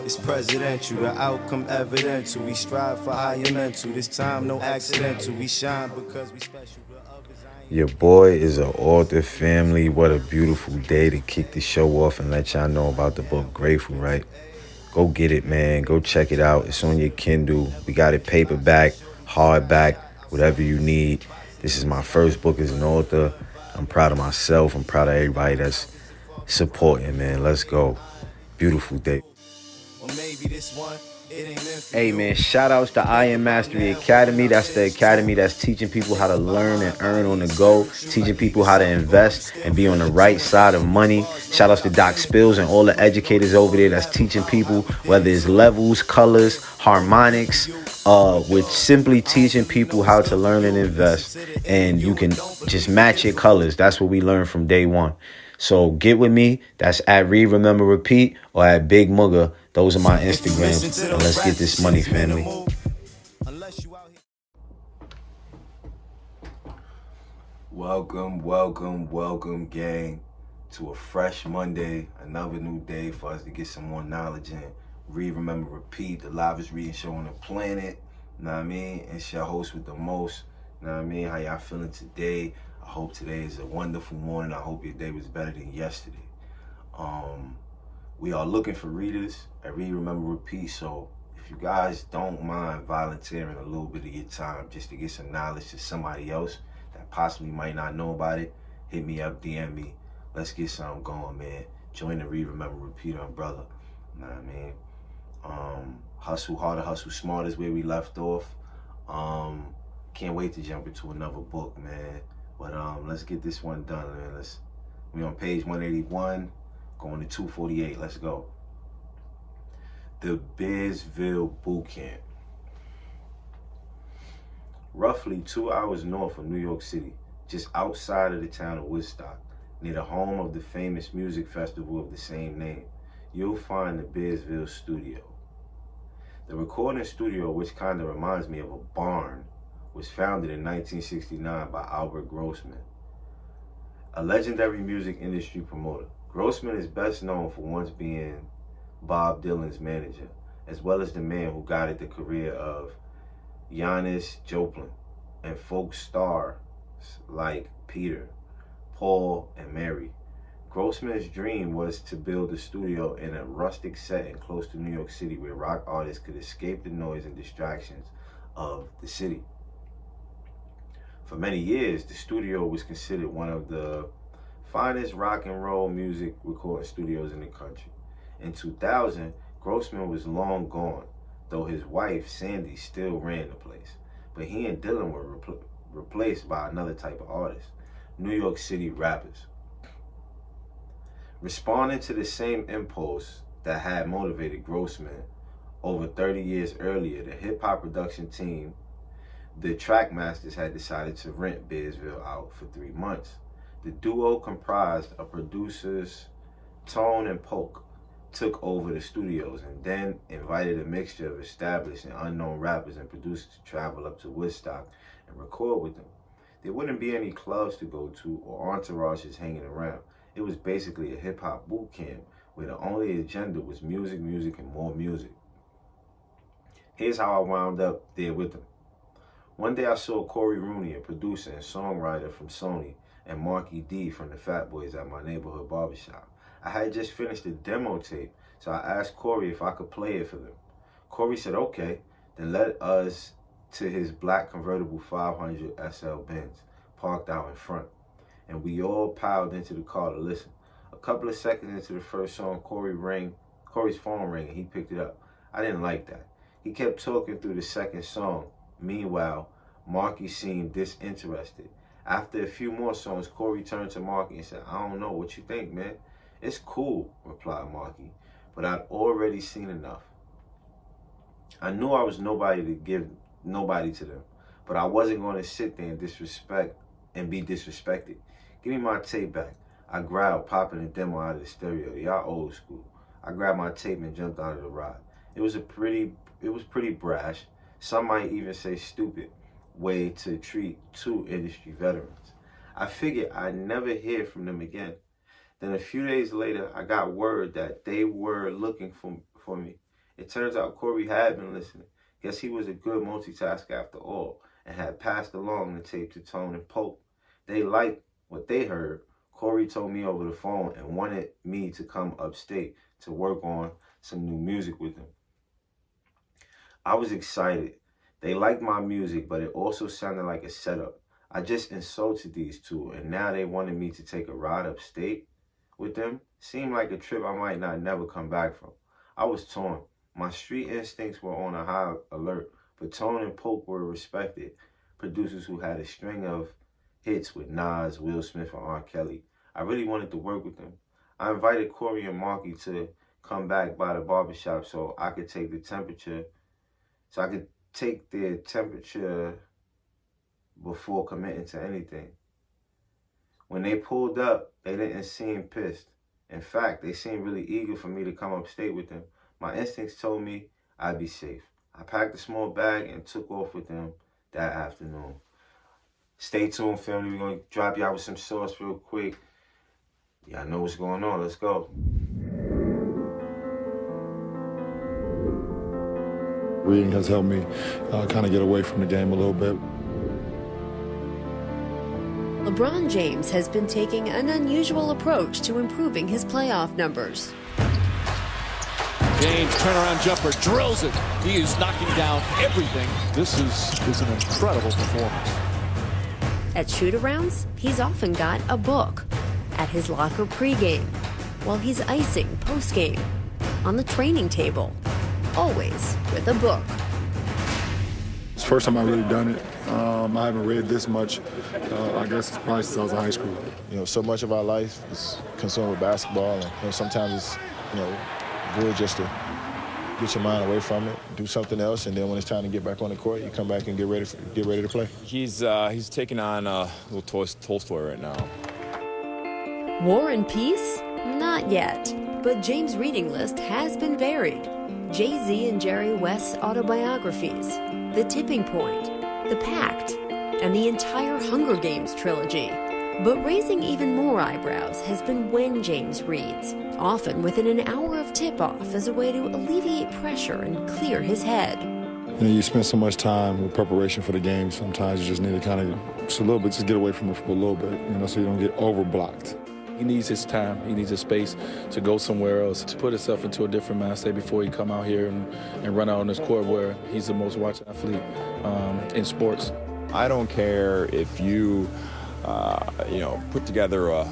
It's presidential, the outcome evidential. We strive for higher mental. This time no accidental. We shine because we special. Your boy is an author family. What a beautiful day to kick the show off and let y'all know about the book Grateful, right? Go get it, man. Go check it out. It's on your Kindle. We got it paperback, hardback, whatever you need. This is my first book as an author. I'm proud of myself. I'm proud of everybody that's supporting, man. Let's go. Beautiful day. Or maybe this one, it ain't meant for Hey you. man, shout outs to I Am Mastery Academy. That's the academy that's teaching people how to learn and earn on the go, teaching people how to invest and be on the right side of money. Shout outs to Doc Spills and all the educators over there that's teaching people, whether it's levels, colors, harmonics, with simply teaching people how to learn and invest. And you can just match your colors. That's what we learned from day one. So get with me. That's at Read, Remember, Repeat or at Big MUGGA. Those are my Instagrams. And let's get this money, family. Welcome, gang, to a fresh Monday. Another new day for us to get some more knowledge in. Read, Remember, Repeat, the livest reading show on the planet. Know what I mean? It's your host with the most. Know what I mean? How y'all feeling today? I hope today is a wonderful morning. I hope your day was better than yesterday. We are looking for readers at Read, Remember, Repeat. So if you guys don't mind volunteering a little bit of your time just to get some knowledge to somebody else that possibly might not know about it, hit me up, DM me. Let's get something going, man. Join the Read, Remember, Repeat umbrella. You know what I mean? Hustle harder, hustle smarter is where we left off. Can't wait to jump into another book, man. But let's get this one done, man. We on page 181, going to 248. Let's go. The Bearsville Boot Camp. Roughly 2 hours north of New York City, just outside of the town of Woodstock, near the home of the famous music festival of the same name, you'll find the Bearsville Studio. The recording studio, which kind of reminds me of a barn, was founded in 1969 by Albert Grossman, a legendary music industry promoter. Grossman is best known for once being Bob Dylan's manager, as well as the man who guided the career of Janis Joplin and folk stars like Peter, Paul, and Mary. Grossman's dream was to build a studio in a rustic setting close to New York City where rock artists could escape the noise and distractions of the city. For many years, the studio was considered one of the finest rock and roll music recording studios in the country. In 2000, Grossman was long gone, though his wife, Sandy, still ran the place. But he and Dylan were replaced by another type of artist, New York City rappers. Responding to the same impulse that had motivated Grossman over 30 years earlier, the hip-hop production team, the Trackmasters, had decided to rent Bearsville out for 3 months. The duo, comprised of producers Tone and Polk, took over the studios and then invited a mixture of established and unknown rappers and producers to travel up to Woodstock and record with them. There wouldn't be any clubs to go to or entourages hanging around. It was basically a hip-hop boot camp where the only agenda was music, and more music. Here's how I wound up there with them. One day I saw Corey Rooney, a producer and songwriter from Sony, and Marky D from the Fat Boys at my neighborhood barbershop. I had just finished a demo tape, so I asked Corey if I could play it for them. Corey said, okay, then led us to his black convertible 500 SL Benz, parked out in front, and we all piled into the car to listen. A couple of seconds into the first song, Corey's phone rang and he picked it up. I didn't like that. He kept talking through the second song. Meanwhile, Marky seemed disinterested. After a few more songs, Corey turned to Marky and said, I don't know, what you think, man? It's cool, replied Marky, but I'd already seen enough. I knew I was nobody to give nobody to them, but I wasn't going to sit there and be disrespected. Give me my tape back. I growled, popping the demo out of the stereo. Y'all old school. I grabbed my tape and jumped out of the ride. It was pretty brash. Some might even say stupid way to treat two industry veterans. I figured I'd never hear from them again. Then a few days later, I got word that they were looking for me. It turns out Corey had been listening. Guess he was a good multitasker after all, and had passed along the tape to Tone and Pope. They liked what they heard. Corey told me over the phone and wanted me to come upstate to work on some new music with them. I was excited. They liked my music, but it also sounded like a setup. I just insulted these two, and now they wanted me to take a ride upstate with them. Seemed like a trip I might not never come back from. I was torn. My street instincts were on a high alert, but Tone and Pope were respected producers who had a string of hits with Nas, Will Smith, and R. Kelly. I really wanted to work with them. I invited Corey and Marky to come back by the barbershop so I could take their temperature before committing to anything. When they pulled up, they didn't seem pissed. In fact, they seemed really eager for me to come upstate with them. My instincts told me I'd be safe. I packed a small bag and took off with them that afternoon. Stay tuned, family. We're going to drop y'all with some sauce real quick. Y'all know what's going on. Let's go. Reading has helped me kind of get away from the game a little bit. LeBron James has been taking an unusual approach to improving his playoff numbers. James, turnaround jumper, drills it. He is knocking down everything. This is an incredible performance. At shoot-arounds, he's often got a book. At his locker pregame, while he's icing postgame, on the training table, always with a book. It's the first time I've really done it. I haven't read this much, I guess it's probably since I was in high school. You know, so much of our life is consumed with basketball, and sometimes it's, good just to get your mind away from it, do something else, and then when it's time to get back on the court, you come back and get ready to play. He's taking on a little Tolstoy right now. War and Peace? Not yet. But James' reading list has been varied. Jay-Z and Jerry West's autobiographies, The Tipping Point, The Pact, and the entire Hunger Games trilogy. But raising even more eyebrows has been when James reads, often within an hour of tip-off as a way to alleviate pressure and clear his head. You spend so much time with preparation for the game, sometimes you just need to kind of, just a little bit, just get away from it for a little bit, so you don't get over-blocked. He needs his time, he needs his space to go somewhere else, to put himself into a different mindset before he come out here and run out on this court where he's the most watched athlete in sports. I don't care if you, put together a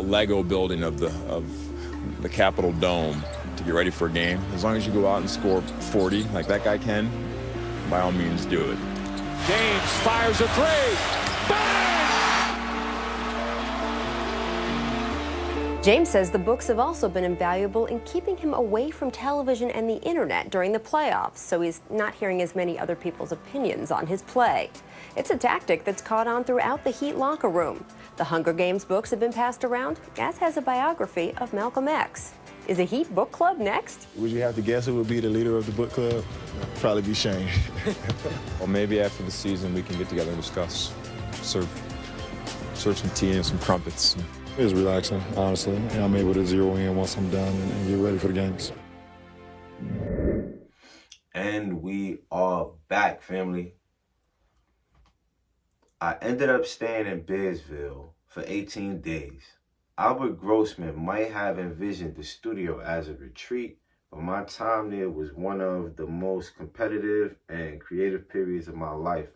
Lego building of the Capitol Dome to get ready for a game. As long as you go out and score 40, like that guy can, by all means do it. James fires a three. Bang! James says the books have also been invaluable in keeping him away from television and the internet during the playoffs, so he's not hearing as many other people's opinions on his play. It's a tactic that's caught on throughout the Heat locker room. The Hunger Games books have been passed around, as has a biography of Malcolm X. Is a Heat book club next? Would you have to guess who would be the leader of the book club? Probably be Shane. Well, maybe after the season we can get together and discuss, serve some tea and some crumpets. It was relaxing, honestly. I'm able to zero in once I'm done and get ready for the games. And we are back, family. I ended up staying in Bearsville for 18 days. Albert Grossman might have envisioned the studio as a retreat, but my time there was one of the most competitive and creative periods of my life.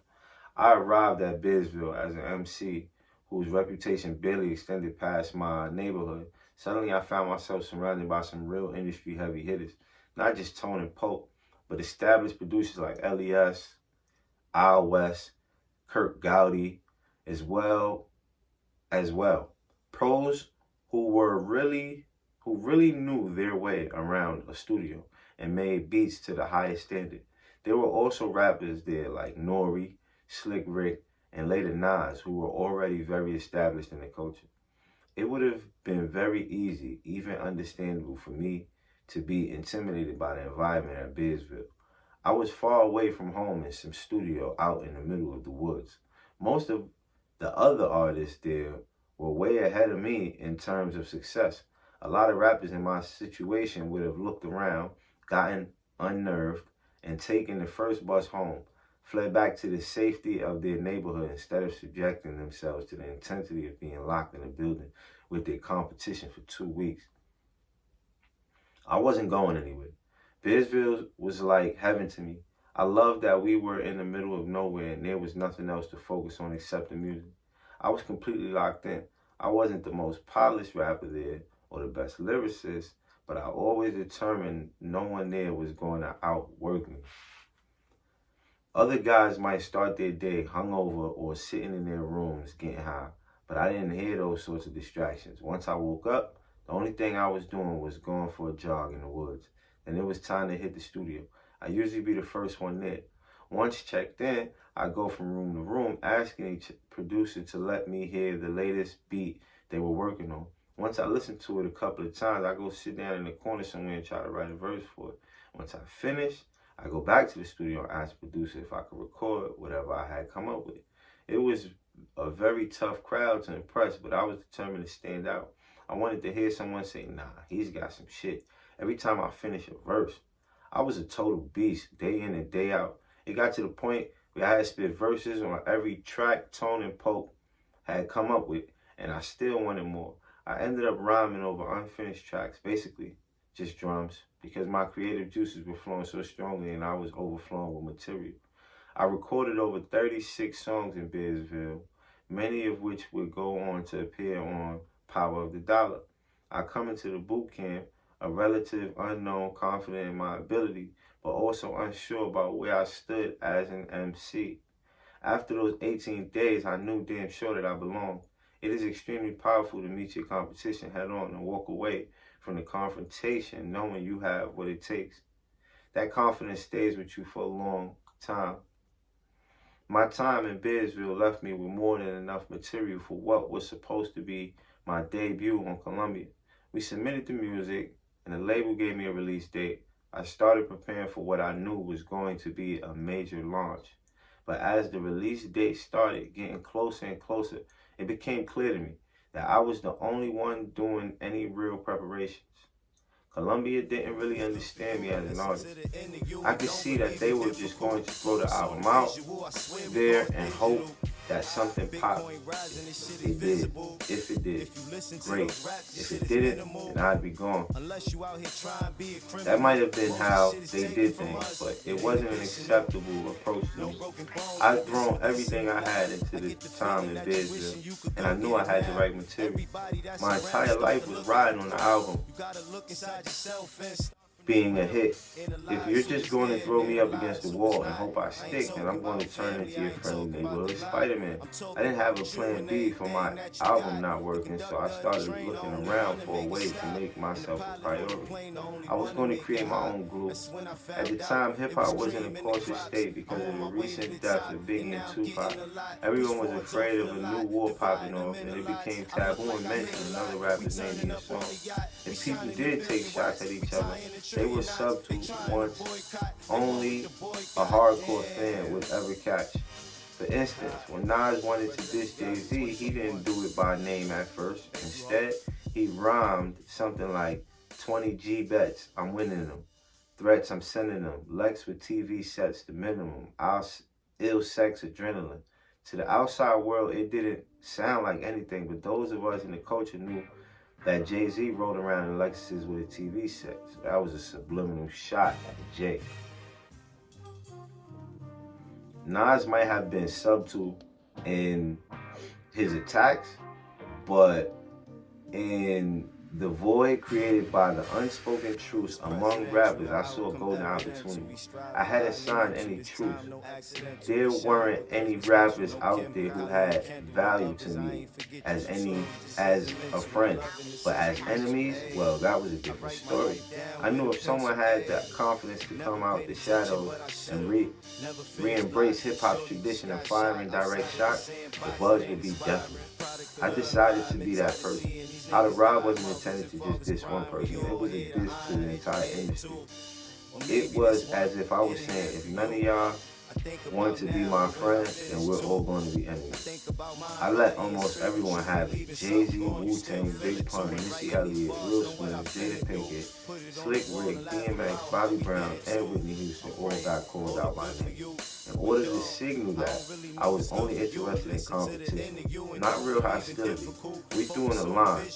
I arrived at Bearsville as an MC whose reputation barely extended past my neighborhood. Suddenly I found myself surrounded by some real industry heavy hitters, not just Tone and Pope, but established producers like LES, Al West, Kirk Gowdy, as well. Pros who really knew their way around a studio and made beats to the highest standard. There were also rappers there like Nori, Slick Rick, and later Nas, who were already very established in the culture. It would have been very easy, even understandable for me to be intimidated by the environment at Bearsville. I was far away from home in some studio out in the middle of the woods. Most of the other artists there were way ahead of me in terms of success. A lot of rappers in my situation would have looked around, gotten unnerved, and taking the first bus home, fled back to the safety of their neighborhood instead of subjecting themselves to the intensity of being locked in a building with their competition for 2 weeks. I wasn't going anywhere. Bearsville was like heaven to me. I loved that we were in the middle of nowhere and there was nothing else to focus on except the music. I was completely locked in. I wasn't the most polished rapper there or the best lyricist, but I always determined no one there was going to outwork me. Other guys might start their day hungover or sitting in their rooms getting high, but I didn't hear those sorts of distractions. Once I woke up, the only thing I was doing was going for a jog in the woods. Then it was time to hit the studio. I usually be the first one there. Once checked in, I go from room to room asking each producer to let me hear the latest beat they were working on. Once I listen to it a couple of times, I go sit down in the corner somewhere and try to write a verse for it. Once I finish, I go back to the studio and ask the producer if I could record whatever I had come up with. It was a very tough crowd to impress, but I was determined to stand out. I wanted to hear someone say, nah, he's got some shit. Every time I finish a verse, I was a total beast, day in and day out. It got to the point where I had to spit verses on every track Tone and Pope had come up with, and I still wanted more. I ended up rhyming over unfinished tracks, basically just drums, because my creative juices were flowing so strongly and I was overflowing with material. I recorded over 36 songs in Bearsville, many of which would go on to appear on Power of the Dollar. I come into the boot camp a relative unknown, confident in my ability, but also unsure about where I stood as an MC. After those 18 days, I knew damn sure that I belonged. It is extremely powerful to meet your competition head on and walk away from the confrontation knowing you have what it takes. That confidence stays with you for a long time. My time in Bearsville left me with more than enough material for what was supposed to be my debut on Columbia. We submitted the music, and the label gave me a release date. I started preparing for what I knew was going to be a major launch. But as the release date started getting closer and closer, it became clear to me that I was the only one doing any real preparations. Columbia didn't really understand me as an artist. I could see that they were just going to throw the album out there and hope that something popped. It did. If it did, great. If it didn't, then I'd be gone. That might have been how they did things, but it wasn't an acceptable approach to me. I'd thrown everything I had into the time in Bearsville, and I knew I had the right material. My entire life was riding on the album being a hit. If you're just going to throw me up against the wall and hope I stick, then I'm going to turn into your friendly neighborhood Spider-Man. I didn't have a plan B for my album not working, so I started looking around for a way to make myself a priority. I was going to create my own group. At the time, hip-hop was in a cautious state because of the recent deaths of Biggie and Tupac. Everyone was afraid of a new war popping off, and it became taboo and mention another rapper's name in a song. If people did take shots at each other, they were subtle ones only a hardcore fan would ever catch. For instance, when Nas wanted to diss Jay-Z, he didn't do it by name at first. Instead, he rhymed something like 20 G bets, I'm winning them. Threats, I'm sending them. Lex with TV sets, the minimum. Ill sex, adrenaline. To the outside world, it didn't sound like anything, but those of us in the culture knew that Jay-Z rode around in Lexuses with a TV set. So that was a subliminal shot at Jay. Nas might have been subtle in his attacks, but in the void created by the unspoken truths among rappers, I saw a golden opportunity. I hadn't signed any truth. There weren't any rappers out there who had value to me as a friend. But as enemies, well, that was a different story. I knew if someone had that confidence to come out the shadows and re-embrace hip-hop's tradition of firing direct shots, the buzz would be definite. I decided to be that person. How to Rob wasn't intended to just diss one person. It was a diss to the entire industry. It was as if I was saying, if none of y'all want to be my friend, then we're all going to be enemies. I let almost everyone have it. Jay-Z, Wu-Tang, Big Pun, Missy Elliott, Will Smith, Jada Pinkett, Slick Rick, DMX, Bobby Brown, and Whitney Houston all got called out by name. In order to signal that I was only interested in competition, not real hostility. We doing a line.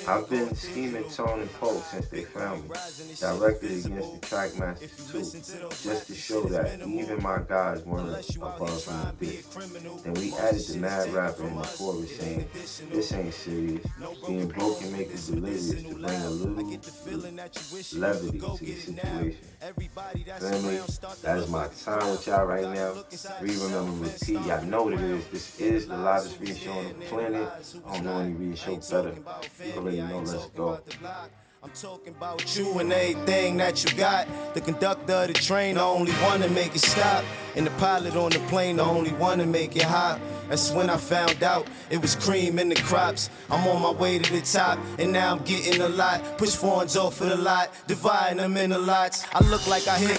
I've been scheming Tone and Pope since they found me, directed against the Trackmasters too, just to show that even my guys weren't above me a bit. Then we added the mad rapper in the chorus saying, this ain't serious, being broke can make it delirious to bring a little levity to the situation. Family, that is my time with y'all right now. Remember, repeat, y'all know what it is. This is the loudest radio show on the planet. I don't know any radio show better. You already know, let's go. I'm talking about you and everything that you got. The conductor of the train, the only one to make it stop. And the pilot on the plane, the only one to make it hop. That's when I found out it was cream in the crops. I'm on my way to the top, and now I'm getting a lot. Push foreigns off of the lot, dividing them into lots. I look like I hit